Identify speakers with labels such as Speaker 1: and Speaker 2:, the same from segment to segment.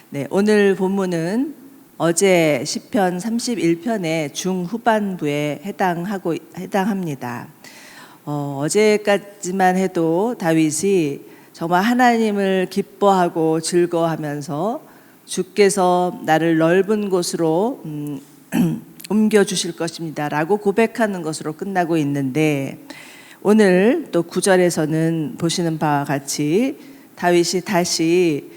Speaker 1: 네, 오늘 본문은 어제 시편 31편의 중후반부에 해당합니다. 어제까지만 해도 다윗이 정말 하나님을 기뻐하고 즐거워하면서 주께서 나를 넓은 곳으로 옮겨주실 것입니다 라고 고백하는 것으로 끝나고 있는데, 오늘 또 9절에서는 보시는 바와 같이 다윗이 다시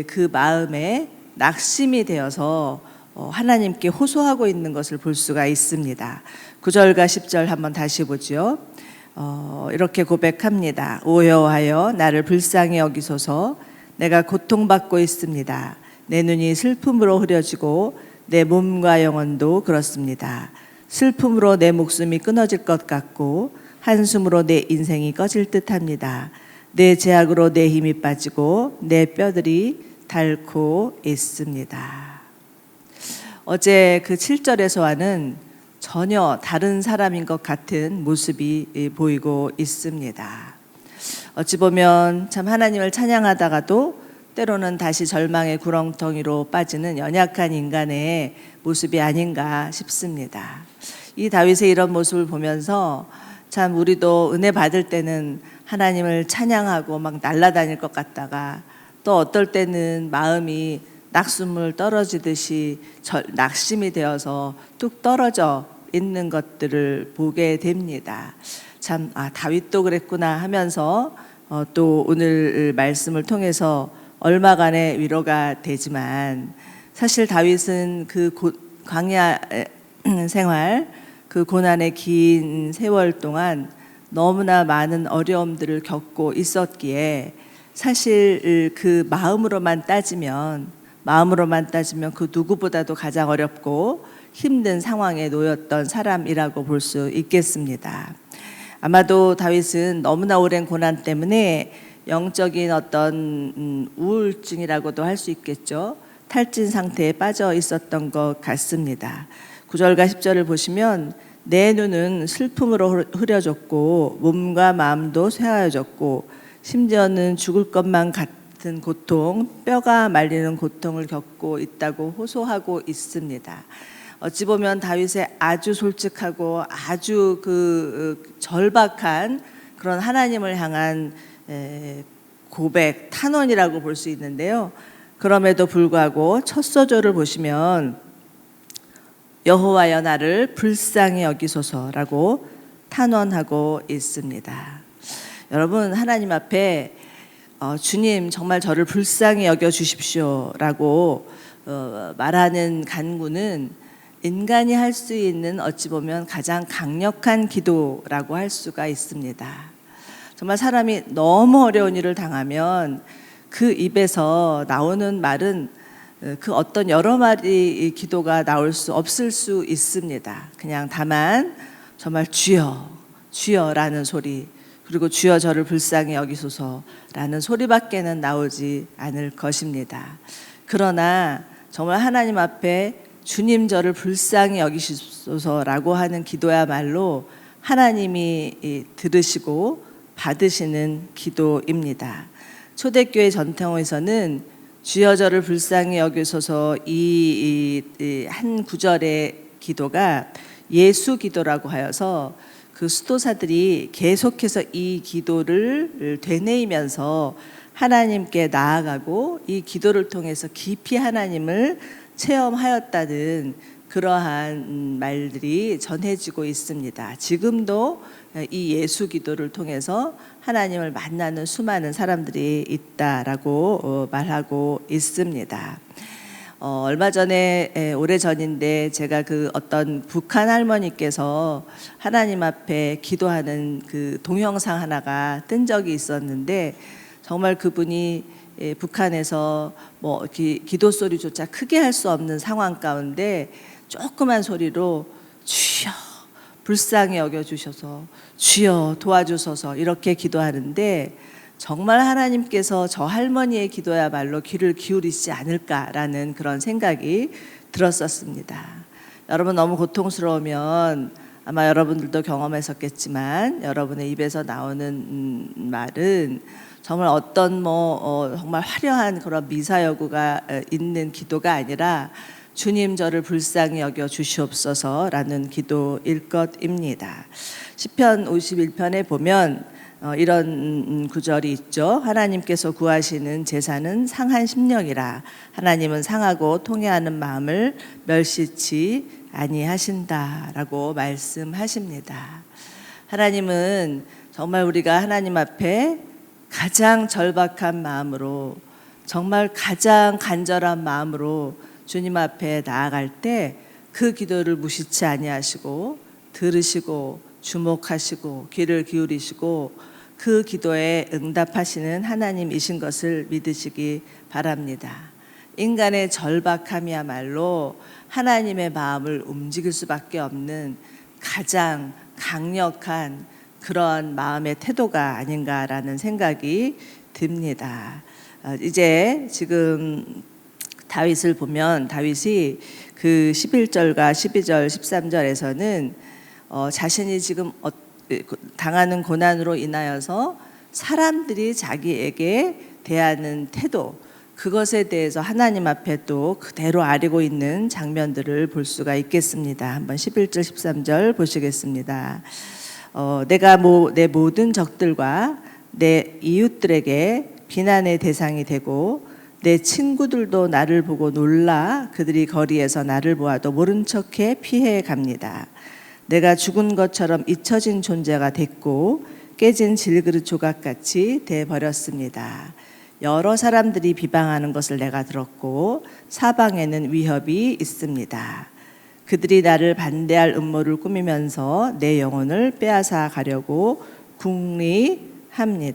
Speaker 1: 그 마음에 낙심이 되어서 하나님께 호소하고 있는 것을 볼 수가 있습니다. 9절과 10절 한번 다시 보죠. 이렇게 고백합니다. 오 여호와여, 나를 불쌍히 여기소서. 내가 고통받고 있습니다. 내 눈이 슬픔으로 흐려지고 내 몸과 영혼도 그렇습니다. 슬픔으로 내 목숨이 끊어질 것 같고 한숨으로 내 인생이 꺼질 듯합니다. 내 제약으로 내 힘이 빠지고 내 뼈들이 닳고 있습니다. 어제 그 7절에서와는 전혀 다른 사람인 것 같은 모습이 보이고 있습니다. 어찌 보면 참 하나님을 찬양하다가도 때로는 다시 절망의 구렁텅이로 빠지는 연약한 인간의 모습이 아닌가 싶습니다. 이 다윗의 이런 모습을 보면서 참 우리도 은혜 받을 때는 하나님을 찬양하고 막 날아다닐 것 같다가 또 어떨 때는 마음이 낙숫물 떨어지듯이 낙심이 되어서 뚝 떨어져 있는 것들을 보게 됩니다. 참 다윗도 그랬구나 하면서 또 오늘 말씀을 통해서 얼마간의 위로가 되지만, 사실 다윗은 그 광야 생활, 그 고난의 긴 세월 동안 너무나 많은 어려움들을 겪고 있었기에 사실 그 마음으로만 따지면 그 누구보다도 가장 어렵고 힘든 상황에 놓였던 사람이라고 볼 수 있겠습니다. 아마도 다윗은 너무나 오랜 고난 때문에 영적인 어떤 우울증이라고도 할 수 있겠죠. 탈진 상태에 빠져 있었던 것 같습니다. 9절과 10절을 보시면 내 눈은 슬픔으로 흐려졌고 몸과 마음도 쇠하여졌고 심지어는 죽을 것만 같은 고통, 뼈가 말리는 고통을 겪고 있다고 호소하고 있습니다. 어찌 보면 다윗의 아주 솔직하고 아주 절박한 그런 하나님을 향한 고백, 탄원이라고 볼 수 있는데요. 그럼에도 불구하고 첫 소절을 보시면 여호와여, 나를 불쌍히 여기소서라고 탄원하고 있습니다. 여러분, 하나님 앞에 주님 정말 저를 불쌍히 여겨 주십시오라고 말하는 간구는 인간이 할 수 있는 어찌 보면 가장 강력한 기도라고 할 수가 있습니다. 정말 사람이 너무 어려운 일을 당하면 그 입에서 나오는 말은 그 어떤 여러 마디 기도가 나올 수 없을 수 있습니다. 그냥 다만 정말 주여, 주여라는 소리, 그리고 주여 저를 불쌍히 여기소서라는 소리밖에는 나오지 않을 것입니다. 그러나 정말 하나님 앞에 주님 저를 불쌍히 여기소서라고 하는 기도야말로 하나님이 들으시고 받으시는 기도입니다. 초대교회 전통에서는 주여 저를 불쌍히 여기소서 이 한 구절의 기도가 예수 기도라고 하여서 그 수도사들이 계속해서 이 기도를 되뇌이면서 하나님께 나아가고 이 기도를 통해서 깊이 하나님을 체험하였다는 그러한 말들이 전해지고 있습니다. 지금도 이 예수 기도를 통해서 하나님을 만나는 수많은 사람들이 있다라고 말하고 있습니다. 얼마 전에 오래전인데 제가 그 어떤 북한 할머니께서 하나님 앞에 기도하는 그 동영상 하나가 뜬 적이 있었는데, 정말 그분이 북한에서 뭐 기도 소리조차 크게 할 수 없는 상황 가운데 조그만 소리로 주여 불쌍히 여겨주셔서 주여 도와주소서 이렇게 기도하는데, 정말 하나님께서 저 할머니의 기도야말로 귀를 기울이시지 않을까라는 그런 생각이 들었었습니다. 여러분, 너무 고통스러우면 아마 여러분들도 경험했었겠지만 여러분의 입에서 나오는 말은 정말 어떤 정말 화려한 그런 미사여구가 있는 기도가 아니라 주님 저를 불쌍히 여겨 주시옵소서라는 기도일 것입니다. 시편 51편에 보면 이런 구절이 있죠. 하나님께서 구하시는 제사는 상한 심령이라 하나님은 상하고 통회하는 마음을 멸시치 아니하신다라고 말씀하십니다. 하나님은 정말 우리가 하나님 앞에 가장 절박한 마음으로, 정말 가장 간절한 마음으로 주님 앞에 나아갈 때 그 기도를 무시치 아니하시고 들으시고 주목하시고 귀를 기울이시고 그 기도에 응답하시는 하나님이신 것을 믿으시기 바랍니다. 인간의 절박함이야말로 하나님의 마음을 움직일 수밖에 없는 가장 강력한 그런 마음의 태도가 아닌가라는 생각이 듭니다. 이제 지금 다윗을 보면 다윗이 그 11절과 12절, 13절에서는 자신이 지금 당하는 고난으로 인하여서 사람들이 자기에게 대하는 태도, 그것에 대해서 하나님 앞에 또 그대로 아뢰고 있는 장면들을 볼 수가 있겠습니다. 한번 11절, 13절 보시겠습니다. 내가 내 모든 적들과 내 이웃들에게 비난의 대상이 되고 내 친구들도 나를 보고 놀라 그들이 거리에서 나를 보아도 모른 척해 피해 갑니다. 내가 죽은 것처럼 잊혀진 존재가 됐고 깨진 질그릇 조각같이 돼 버렸습니다. 여러 사람들이 비방하는 것을 내가 들었고 사방에는 위협이 있습니다. 그들이 나를 반대할 음모를 꾸미면서 내 영혼을 빼앗아 가려고 궁리합니다.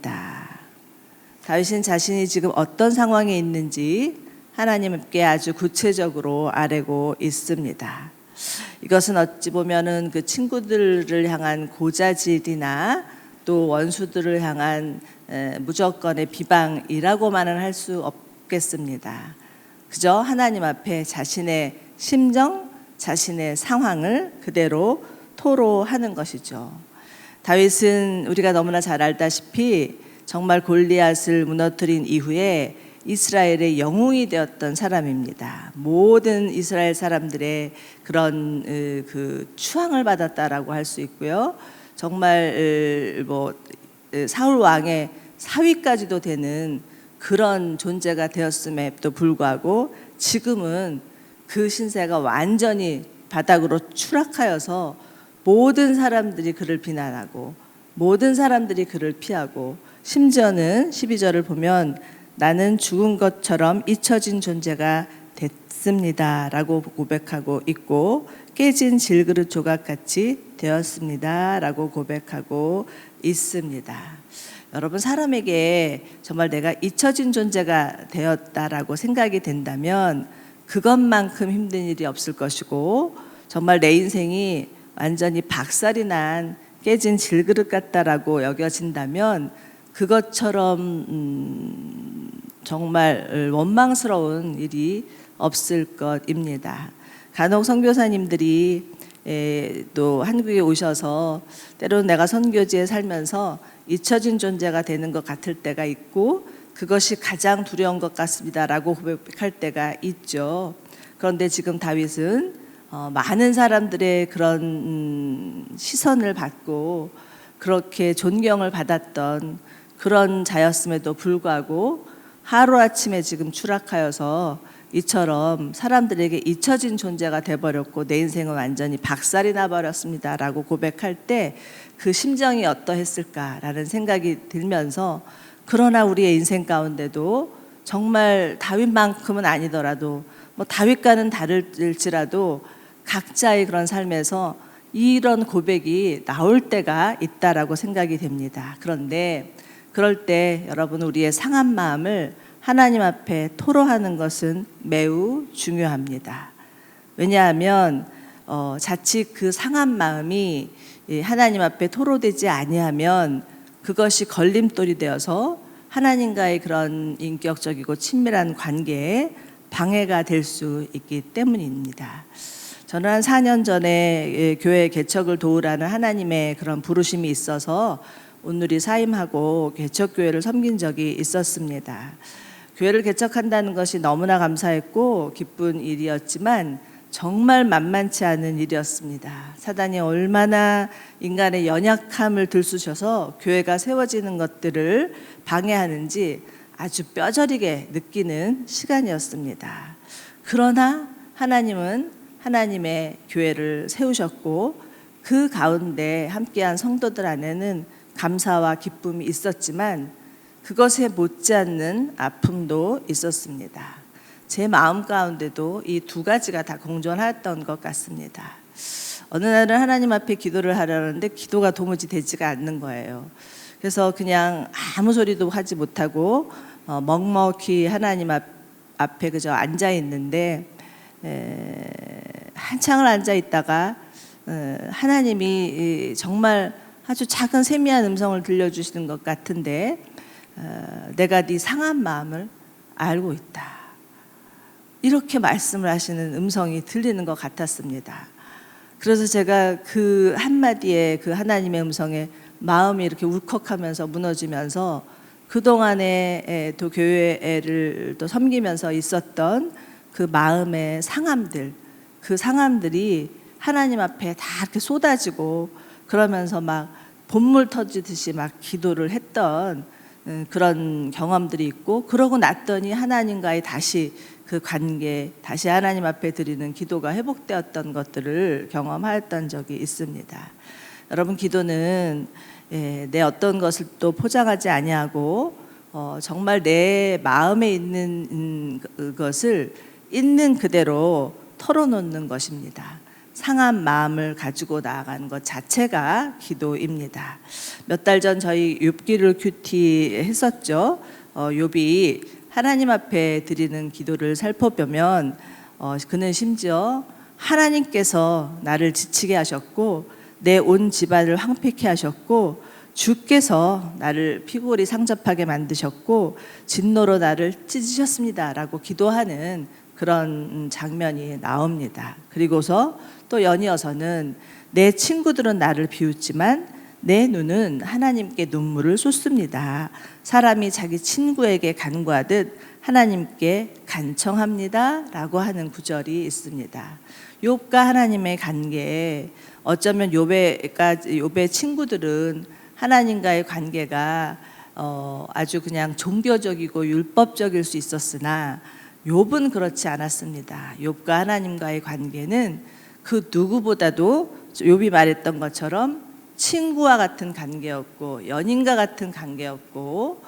Speaker 1: 다윗은 자신이 지금 어떤 상황에 있는지 하나님께 아주 구체적으로 아뢰고 있습니다. 이것은 어찌 보면은 그 친구들을 향한 고자질이나 또 원수들을 향한 무조건의 비방이라고만은 할 수 없겠습니다. 그저 하나님 앞에 자신의 심정, 자신의 상황을 그대로 토로하는 것이죠. 다윗은 우리가 너무나 잘 알다시피 정말 골리앗을 무너뜨린 이후에 이스라엘의 영웅이 되었던 사람입니다. 모든 이스라엘 사람들의 그런 그 추앙을 받았다라고 할 수 있고요. 정말 사울 왕의 사위까지도 되는 그런 존재가 되었음에도 불구하고 지금은 그 신세가 완전히 바닥으로 추락하여서 모든 사람들이 그를 비난하고 모든 사람들이 그를 피하고 심지어는 12절을 보면 나는 죽은 것처럼 잊혀진 존재가 됐습니다 라고 고백하고 있고 깨진 질그릇 조각같이 되었습니다 라고 고백하고 있습니다. 여러분, 사람에게 정말 내가 잊혀진 존재가 되었다라고 생각이 된다면 그것만큼 힘든 일이 없을 것이고 정말 내 인생이 완전히 박살이 난 깨진 질그릇 같다라고 여겨진다면 그것처럼 정말 원망스러운 일이 없을 것입니다. 간혹 선교사님들이 또 한국에 오셔서 때로는 내가 선교지에 살면서 잊혀진 존재가 되는 것 같을 때가 있고 그것이 가장 두려운 것 같습니다라고 고백할 때가 있죠. 그런데 지금 다윗은 많은 사람들의 그런 시선을 받고 그렇게 존경을 받았던 그런 자였음에도 불구하고 하루아침에 지금 추락하여서 이처럼 사람들에게 잊혀진 존재가 돼버렸고 내 인생은 완전히 박살이 나버렸습니다 라고 고백할 때 그 심정이 어떠했을까라는 생각이 들면서 그러나 우리의 인생 가운데도 정말 다윗만큼은 아니더라도 다윗과는 다를지라도 각자의 그런 삶에서 이런 고백이 나올 때가 있다라고 생각이 됩니다. 그런데 그럴 때 여러분, 우리의 상한 마음을 하나님 앞에 토로하는 것은 매우 중요합니다. 왜냐하면 자칫 그 상한 마음이 하나님 앞에 토로되지 아니하면 그것이 걸림돌이 되어서 하나님과의 그런 인격적이고 친밀한 관계에 방해가 될 수 있기 때문입니다. 저는 한 4년 전에 교회 개척을 도우라는 하나님의 그런 부르심이 있어서 온누리 사임하고 개척교회를 섬긴 적이 있었습니다. 교회를 개척한다는 것이 너무나 감사했고 기쁜 일이었지만 정말 만만치 않은 일이었습니다. 사단이 얼마나 인간의 연약함을 들쑤셔서 교회가 세워지는 것들을 방해하는지 아주 뼈저리게 느끼는 시간이었습니다. 그러나 하나님은 하나님의 교회를 세우셨고 그 가운데 함께한 성도들 안에는 감사와 기쁨이 있었지만 그것에 못지않는 아픔도 있었습니다. 제 마음 가운데도 이 두 가지가 다 공존하였던 것 같습니다. 어느 날은 하나님 앞에 기도를 하려는데 기도가 도무지 되지가 않는 거예요. 그래서 그냥 아무 소리도 하지 못하고 먹먹히 하나님 앞에 그저 앉아 있는데 한창을 앉아 있다가 하나님이 정말 아주 작은 세미한 음성을 들려주시는 것 같은데 내가 네 상한 마음을 알고 있다. 이렇게 말씀을 하시는 음성이 들리는 것 같았습니다. 그래서 제가 그 한마디에 그 하나님의 음성에 마음이 이렇게 울컥하면서 무너지면서 그동안에 또 교회를 또 섬기면서 있었던 그 마음의 상함들, 그 상함들이 하나님 앞에 다 이렇게 쏟아지고 그러면서 막 본물 터지듯이 막 기도를 했던 그런 경험들이 있고, 그러고 났더니 하나님과의 다시 그 관계, 다시 하나님 앞에 드리는 기도가 회복되었던 것들을 경험하였던 적이 있습니다. 여러분, 기도는 내 어떤 것을 또 포장하지 아니하고 정말 내 마음에 있는 것을 있는 그대로 털어놓는 것입니다. 상한 마음을 가지고 나아가는 것 자체가 기도입니다. 몇 달 전 저희 욥기를 큐티했었죠. 욥이 하나님 앞에 드리는 기도를 살펴보면 그는 심지어 하나님께서 나를 지치게 하셨고 내 온 집안을 황폐케 하셨고 주께서 나를 피골이 상접하게 만드셨고 진노로 나를 찢으셨습니다 라고 기도하는 그런 장면이 나옵니다. 그리고서 또 연이어서는 내 친구들은 나를 비웃지만 내 눈은 하나님께 눈물을 쏟습니다. 사람이 자기 친구에게 간구하듯 하나님께 간청합니다 라고 하는 구절이 있습니다. 욥과 하나님의 관계에 어쩌면 욥의 친구들은 하나님과의 관계가 아주 그냥 종교적이고 율법적일 수 있었으나 욥은 그렇지 않았습니다. 욥과 하나님과의 관계는 그 누구보다도 욥이 말했던 것처럼 친구와 같은 관계였고 연인과 같은 관계였고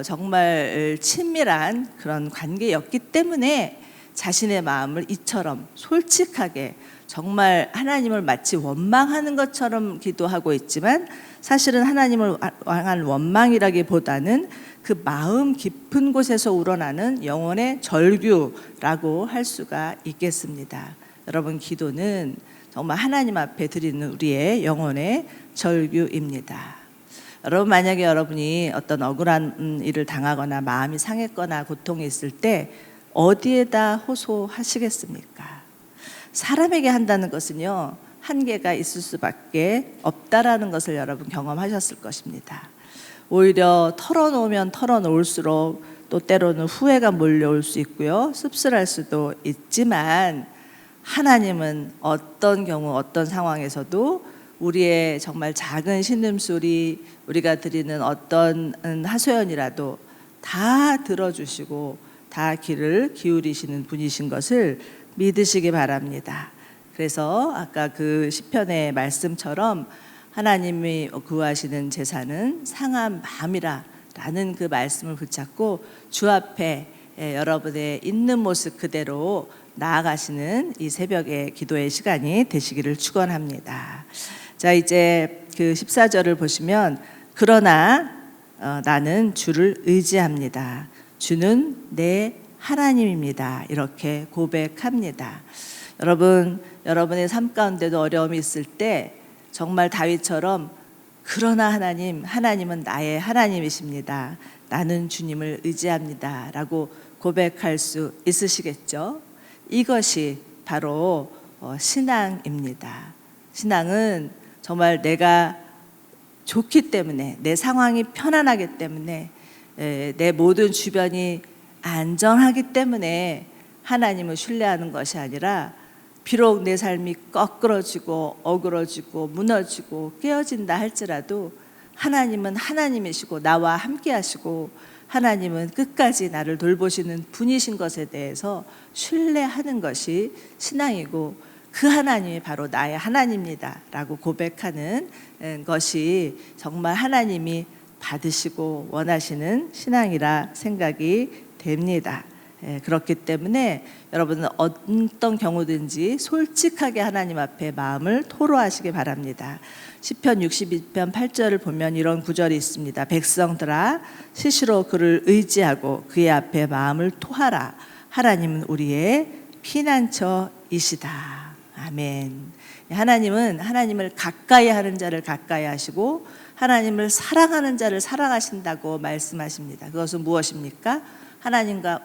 Speaker 1: 정말 친밀한 그런 관계였기 때문에 자신의 마음을 이처럼 솔직하게 정말 하나님을 마치 원망하는 것처럼 기도하고 있지만 사실은 하나님을 향한 원망이라기보다는 그 마음 깊은 곳에서 우러나는 영혼의 절규라고 할 수가 있겠습니다. 여러분, 기도는 정말 하나님 앞에 드리는 우리의 영혼의 절규입니다. 여러분, 만약에 여러분이 어떤 억울한 일을 당하거나 마음이 상했거나 고통이 있을 때 어디에다 호소하시겠습니까? 사람에게 한다는 것은요, 한계가 있을 수밖에 없다라는 것을 여러분 경험하셨을 것입니다. 오히려 털어놓으면 털어놓을수록 또 때로는 후회가 몰려올 수 있고요, 씁쓸할 수도 있지만 하나님은 어떤 경우 어떤 상황에서도 우리의 정말 작은 신음소리, 우리가 드리는 어떤 하소연이라도 다 들어주시고 다 귀를 기울이시는 분이신 것을 믿으시기 바랍니다. 그래서 아까 그 시편의 말씀처럼 하나님이 구하시는 제사는 상한 마음이라 라는 그 말씀을 붙잡고 주 앞에 여러분의 있는 모습 그대로 나아가시는 이 새벽의 기도의 시간이 되시기를 축원합니다. 자, 이제 그 14절을 보시면 그러나 나는 주를 의지합니다. 주는 내 하나님입니다. 이렇게 고백합니다. 여러분, 여러분의 삶 가운데도 어려움이 있을 때 정말 다윗처럼 그러나 하나님은 나의 하나님이십니다. 나는 주님을 의지합니다. 라고 고백할 수 있으시겠죠? 이것이 바로 신앙입니다. 신앙은 정말 내가 좋기 때문에, 내 상황이 편안하기 때문에, 내 모든 주변이 안전하기 때문에 하나님을 신뢰하는 것이 아니라, 비록 내 삶이 꺾어지고 어그러지고 무너지고 깨어진다 할지라도 하나님은 하나님이시고 나와 함께 하시고 하나님은 끝까지 나를 돌보시는 분이신 것에 대해서 신뢰하는 것이 신앙이고, 그 하나님이 바로 나의 하나님입니다 라고 고백하는 것이 정말 하나님이 받으시고 원하시는 신앙이라 생각이 됩니다. 그렇기 때문에 여러분은 어떤 경우든지 솔직하게 하나님 앞에 마음을 토로하시기 바랍니다. 시편 62편 8절을 보면 이런 구절이 있습니다. 백성들아, 시시로 그를 의지하고 그의 앞에 마음을 토하라. 하나님은 우리의 피난처이시다. 아멘. 하나님은 하나님을 가까이 하는 자를 가까이 하시고 하나님을 사랑하는 자를 사랑하신다고 말씀하십니다. 그것은 무엇입니까? 하나님과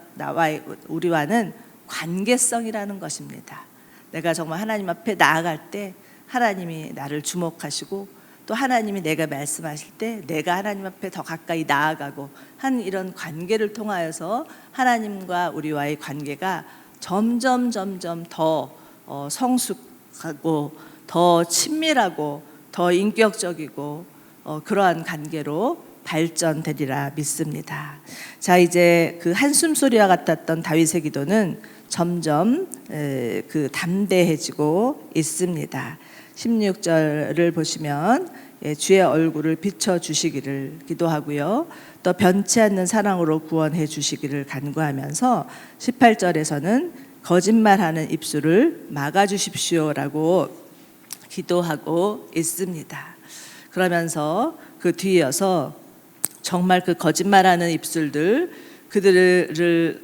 Speaker 1: 우리와는 관계성이라는 것입니다. 내가 정말 하나님 앞에 나아갈 때 하나님이 나를 주목하시고, 또 하나님이 내가 말씀하실 때 내가 하나님 앞에 더 가까이 나아가고 한 이런 관계를 통하여서 하나님과 우리와의 관계가 점점 더 성숙하고 더 친밀하고 더 인격적이고 그러한 관계로 발전되리라 믿습니다. 자, 이제 그 한숨 소리와 같았던 다윗의 기도는 점점 그 담대해지고 있습니다. 16절을 보시면 주의 얼굴을 비춰 주시기를 기도하고요, 또 변치 않는 사랑으로 구원해 주시기를 간구하면서 18절에서는 거짓말하는 입술을 막아 주십시오라고 기도하고 있습니다. 그러면서 그 뒤이어서 정말 그 거짓말하는 입술들, 그들을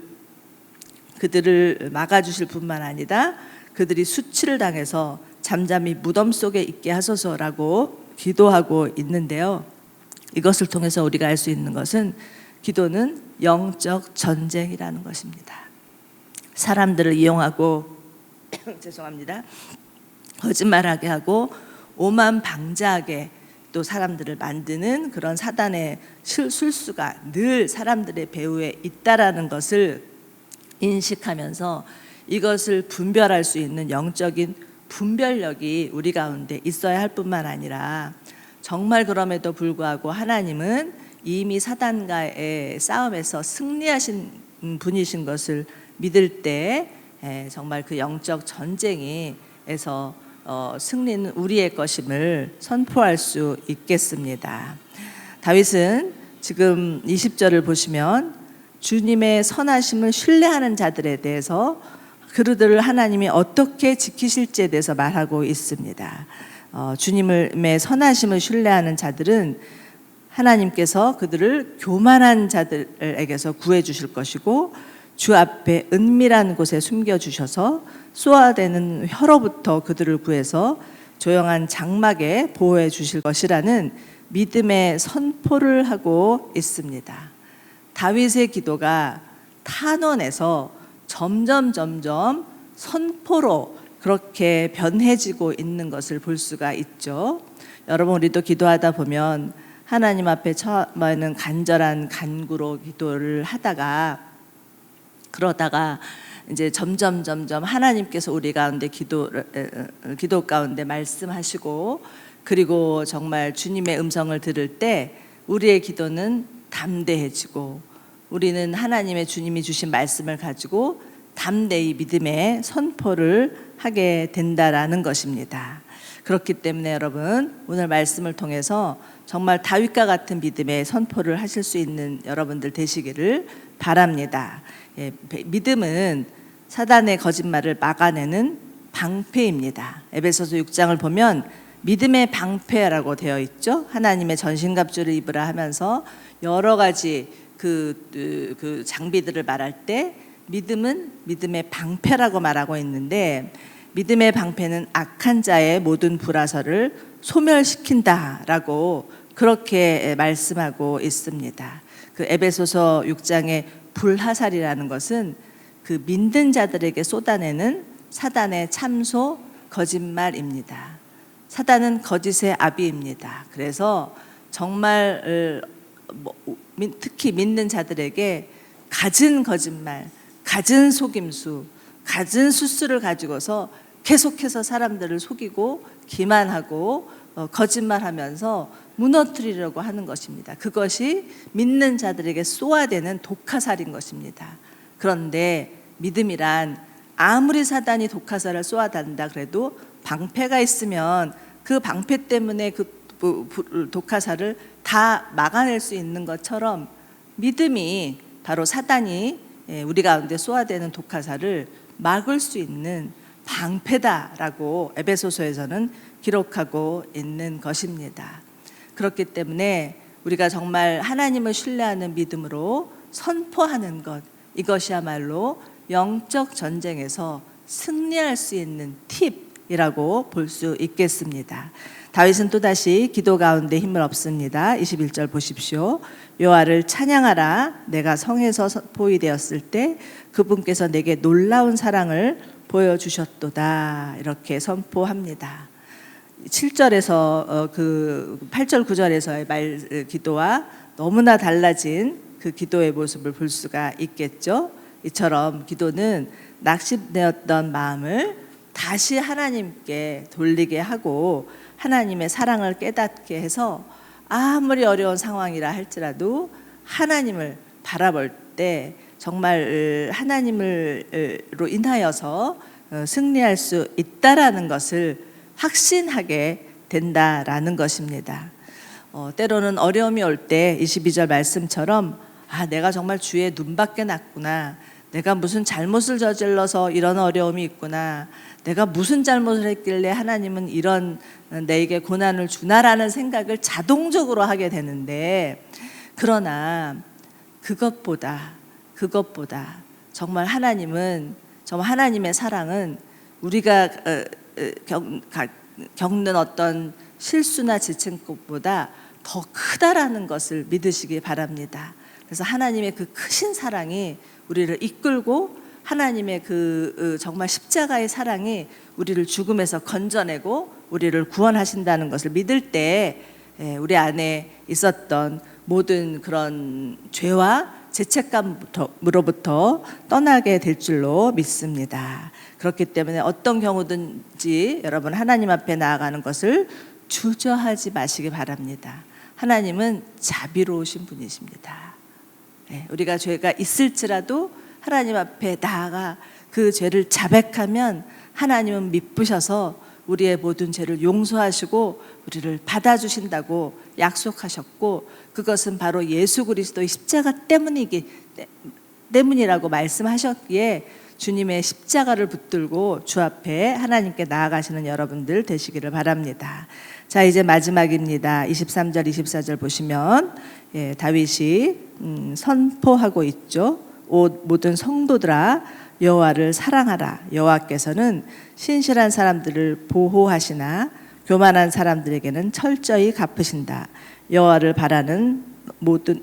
Speaker 1: 막아주실 뿐만 아니라 그들이 수치를 당해서 잠잠히 무덤 속에 있게 하소서라고 기도하고 있는데요, 이것을 통해서 우리가 알 수 있는 것은 기도는 영적 전쟁이라는 것입니다. 사람들을 이용하고 죄송합니다. 거짓말하게 하고 오만방자하게 또 사람들을 만드는 그런 사단의 술수가 늘 사람들의 배후에 있다라는 것을 인식하면서 이것을 분별할 수 있는 영적인 분별력이 우리 가운데 있어야 할 뿐만 아니라, 정말 그럼에도 불구하고 하나님은 이미 사단과의 싸움에서 승리하신 분이신 것을 믿을 때 정말 그 영적 전쟁에서 승리는 우리의 것임을 선포할 수 있겠습니다. 다윗은 지금 20절을 보시면 주님의 선하심을 신뢰하는 자들에 대해서 그들을 하나님이 어떻게 지키실지에 대해서 말하고 있습니다. 주님의 선하심을 신뢰하는 자들은 하나님께서 그들을 교만한 자들에게서 구해 주실 것이고, 주 앞에 은밀한 곳에 숨겨주셔서 쏘아대는 혀로부터 그들을 구해서 조용한 장막에 보호해 주실 것이라는 믿음의 선포를 하고 있습니다. 다윗의 기도가 탄원에서 점점 선포로 그렇게 변해지고 있는 것을 볼 수가 있죠. 여러분, 우리도 기도하다 보면 하나님 앞에 처음에는 간절한 간구로 기도를 그러다가 이제 점점 하나님께서 우리 가운데 기도 가운데 말씀하시고, 그리고 정말 주님의 음성을 들을 때 우리의 기도는 담대해지고, 우리는 하나님의 주님이 주신 말씀을 가지고 담대히 믿음의 선포를 하게 된다라는 것입니다. 그렇기 때문에 여러분, 오늘 말씀을 통해서 정말 다윗과 같은 믿음의 선포를 하실 수 있는 여러분들 되시기를 바랍니다. 믿음은 사단의 거짓말을 막아내는 방패입니다. 에베소서 6장을 보면 믿음의 방패라고 되어 있죠. 하나님의 전신갑주를 입으라 하면서 여러 가지 그 장비들을 말할 때 믿음은 믿음의 방패라고 말하고 있는데, 믿음의 방패는 악한 자의 모든 불화설을 소멸시킨다라고 그렇게 말씀하고 있습니다. 그 에베소서 6장의 불화살이라는 것은 그 믿는 자들에게 쏟아내는 사단의 참소, 거짓말입니다. 사단은 거짓의 아비입니다. 그래서 정말 특히 믿는 자들에게 갖은 거짓말, 갖은 속임수, 갖은 수수를 가지고서 계속해서 사람들을 속이고 기만하고 거짓말하면서 무너뜨리려고 하는 것입니다. 그것이 믿는 자들에게 쏘아대는 독화살인 것입니다. 그런데 믿음이란 아무리 사단이 독화살을 쏘아댄다 그래도 방패가 있으면 그 방패 때문에 그 독화살을 다 막아낼 수 있는 것처럼 믿음이 바로 사단이 우리 가운데 쏘아대는 독화살을 막을 수 있는 방패다라고 에베소서에서는 기록하고 있는 것입니다. 그렇기 때문에 우리가 정말 하나님을 신뢰하는 믿음으로 선포하는 것, 이것이야말로 영적 전쟁에서 승리할 수 있는 팁이라고 볼 수 있겠습니다. 다윗은 또다시 기도 가운데 힘을 얻습니다. 21절 보십시오. 여호와를 찬양하라. 내가 성에서 포위되었을 때 그분께서 내게 놀라운 사랑을 보여주셨도다. 이렇게 선포합니다. 7절에서 그 8절 9절에서의 기도와 너무나 달라진 그 기도의 모습을 볼 수가 있겠죠. 이처럼 기도는 낙심되었던 마음을 다시 하나님께 돌리게 하고 하나님의 사랑을 깨닫게 해서 아무리 어려운 상황이라 할지라도 하나님을 바라볼 때 정말 하나님으로 인하여서 승리할 수 있다라는 것을 확신하게 된다라는 것입니다. 때로는 어려움이 올 때 22절 말씀처럼 내가 정말 주의 눈밖에 났구나. 내가 무슨 잘못을 저질러서 이런 어려움이 있구나. 내가 무슨 잘못을 했길래 하나님은 이런 내게 고난을 주나라는 생각을 자동적으로 하게 되는데, 그러나 그것보다 정말 하나님의 사랑은 우리가 겪는 어떤 실수나 지침것보다 더 크다라는 것을 믿으시기 바랍니다. 그래서 하나님의 그 크신 사랑이 우리를 이끌고 하나님의 그 정말 십자가의 사랑이 우리를 죽음에서 건져내고 우리를 구원하신다는 것을 믿을 때 우리 안에 있었던 모든 그런 죄와 죄책감으로부터 떠나게 될 줄로 믿습니다. 그렇기 때문에 어떤 경우든지 여러분 하나님 앞에 나아가는 것을 주저하지 마시기 바랍니다. 하나님은 자비로우신 분이십니다. 우리가 죄가 있을지라도 하나님 앞에 나아가 그 죄를 자백하면 하나님은 미쁘셔서 우리의 모든 죄를 용서하시고 우리를 받아주신다고 약속하셨고, 그것은 바로 예수 그리스도의 십자가 때문이라고 말씀하셨기에 주님의 십자가를 붙들고 주 앞에 하나님께 나아가시는 여러분들 되시기를 바랍니다. 자, 이제 마지막입니다. 23절 24절 보시면 다윗이 선포하고 있죠. 모든 성도들아 여호와를 사랑하라. 여호와께서는 신실한 사람들을 보호하시나 교만한 사람들에게는 철저히 갚으신다. 여호와를 바라는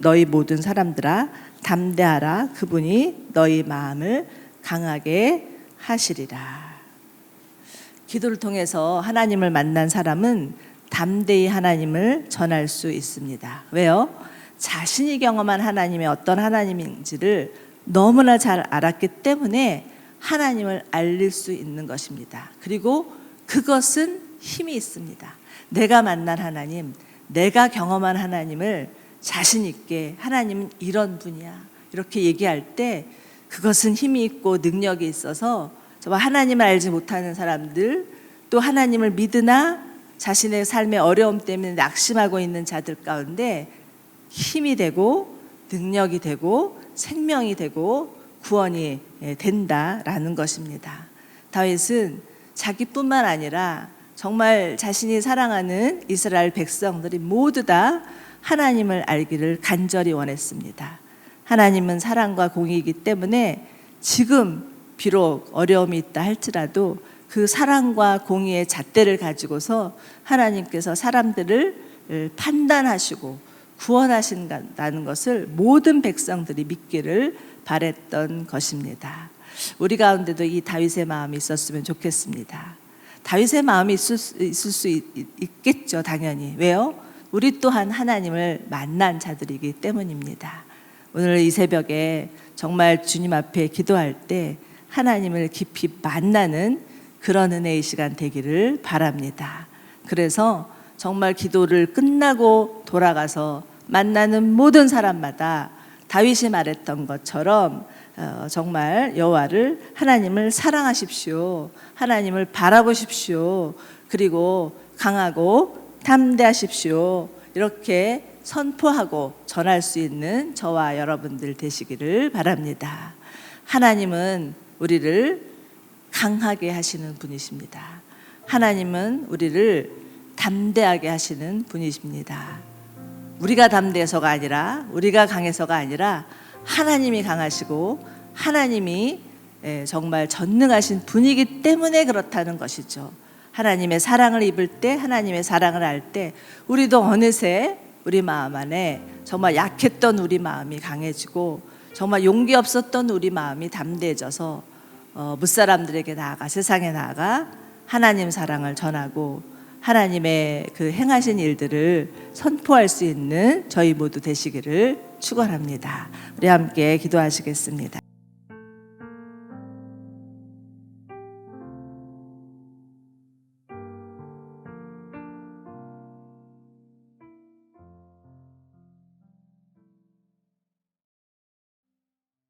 Speaker 1: 너희 모든 사람들아 담대하라. 그분이 너희 마음을 강하게 하시리라. 기도를 통해서 하나님을 만난 사람은 담대히 하나님을 전할 수 있습니다. 왜요? 자신이 경험한 하나님의 어떤 하나님인지를 너무나 잘 알았기 때문에 하나님을 알릴 수 있는 것입니다. 그리고 그것은 힘이 있습니다. 내가 만난 하나님, 내가 경험한 하나님을 자신 있게 하나님은 이런 분이야 이렇게 얘기할 때 그것은 힘이 있고 능력이 있어서 정말 하나님을 알지 못하는 사람들, 또 하나님을 믿으나 자신의 삶의 어려움 때문에 낙심하고 있는 자들 가운데 힘이 되고 능력이 되고 생명이 되고 구원이 된다라는 것입니다. 다윗은 자기뿐만 아니라 정말 자신이 사랑하는 이스라엘 백성들이 모두 다 하나님을 알기를 간절히 원했습니다. 하나님은 사랑과 공의이기 때문에 지금 비록 어려움이 있다 할지라도 그 사랑과 공의의 잣대를 가지고서 하나님께서 사람들을 판단하시고 구원하신다는 것을 모든 백성들이 믿기를 바랬던 것입니다. 우리 가운데도 이 다윗의 마음이 있었으면 좋겠습니다. 다윗의 마음이 있을 수 있겠죠, 당연히. 왜요? 우리 또한 하나님을 만난 자들이기 때문입니다. 오늘 이 새벽에 정말 주님 앞에 기도할 때 하나님을 깊이 만나는 그런 은혜의 시간 되기를 바랍니다. 그래서 정말 기도를 끝나고 돌아가서 만나는 모든 사람마다 다윗이 말했던 것처럼 정말 여호와를, 하나님을 사랑하십시오. 하나님을 바라보십시오. 그리고 강하고 담대하십시오. 이렇게 선포하고 전할 수 있는 저와 여러분들 되시기를 바랍니다. 하나님은 우리를 강하게 하시는 분이십니다. 하나님은 우리를 담대하게 하시는 분이십니다. 우리가 담대해서가 아니라, 우리가 강해서가 아니라 하나님이 강하시고 하나님이 정말 전능하신 분이기 때문에 그렇다는 것이죠. 하나님의 사랑을 입을 때, 하나님의 사랑을 알 때 우리도 어느새 우리 마음 안에 정말 약했던 우리 마음이 강해지고 정말 용기 없었던 우리 마음이 담대해져서 무사람들에게 나아가, 세상에 나아가 하나님 사랑을 전하고 하나님의 그 행하신 일들을 선포할 수 있는 저희 모두 되시기를 축원합니다. 우리 함께 기도하시겠습니다.